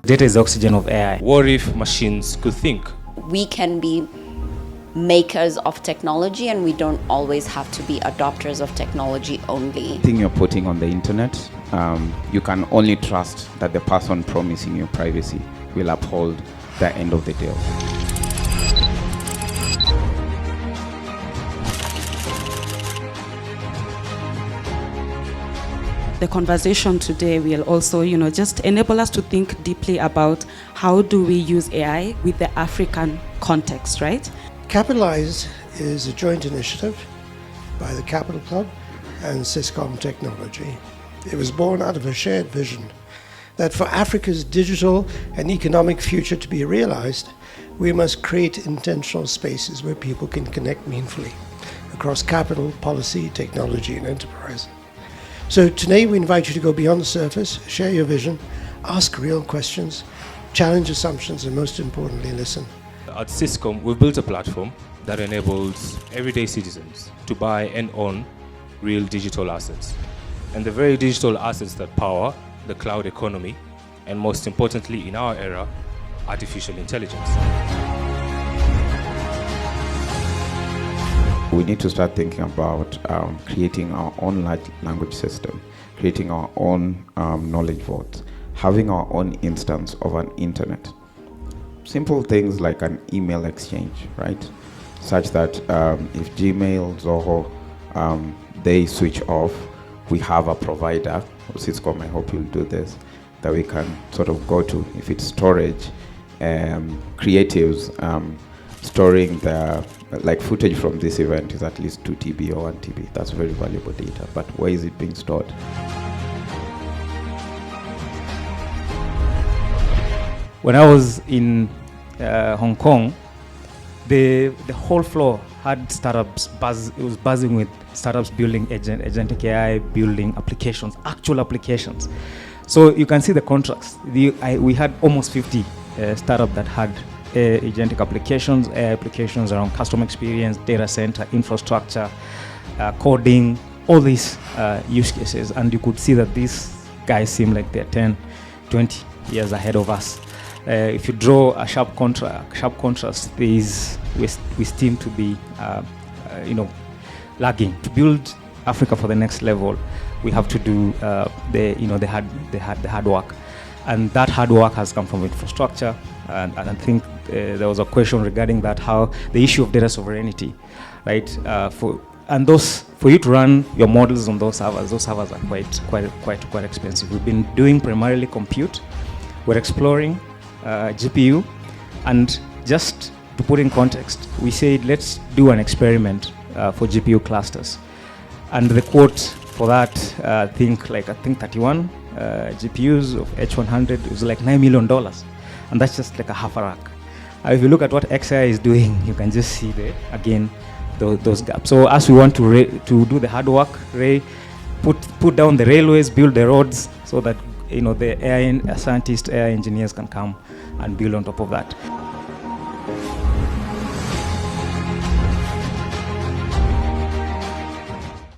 Data is the oxygen of AI. What if machines could think? We can be makers of technology, and we don't always have to be adopters of technology only. Thing you're putting on the internet, you can only trust that the person promising you privacy will uphold the end of the deal. The conversation today will also, just enable us to think deeply about how do we use AI with the African context, right? Capitalised is a joint initiative by the Capital Club and Siscom Technology. It was born out of a shared vision that for Africa's digital and economic future to be realised, we must create intentional spaces where people can connect meaningfully across capital, policy, technology and enterprise. So today we invite you to go beyond the surface, share your vision, ask real questions, challenge assumptions, and most importantly, listen. At Siscom, we've built a platform that enables everyday citizens to buy and own real digital assets. And the very digital assets that power the cloud economy, and most importantly in our era, artificial intelligence. We need to start thinking about creating our own large language system, creating our own knowledge vaults, having our own instance of an internet. Simple things like an email exchange, right? Such that if Gmail, Zoho, they switch off, we have a provider, Siscom, I hope you'll do this, that we can sort of go to. If it's storage, creatives, storing the like footage from this event is at least 2 TB or 1 TB. That's very valuable data, but where is it being stored? When I was in Hong Kong, the whole floor had startups it was buzzing with startups building agentic AI, building applications, actual applications. So you can see the contrast. We had almost 50 startups that had agentic applications, AI applications around customer experience, data center, infrastructure, coding, all these use cases. And you could see that these guys seem like they're 10, 20 years ahead of us. If you draw a sharp contrast, we seem to be, lagging. To build Africa for the next level, we have to do the hard work, and that hard work has come from infrastructure. And I think there was a question regarding that, how the issue of data sovereignty, right? For you to run your models on those servers are quite expensive. We've been doing primarily compute. We're exploring GPU, and just to put in context, we said let's do an experiment for GPU clusters, and the quote for that I think 31 GPUs of H100 was like $9 million, and that's just like a half a rack. If you look at what XAI is doing, you can just see those gaps. So as we want to do the hard work, put down the railways, build the roads, so that the AI scientists, AI engineers can come and build on top of that.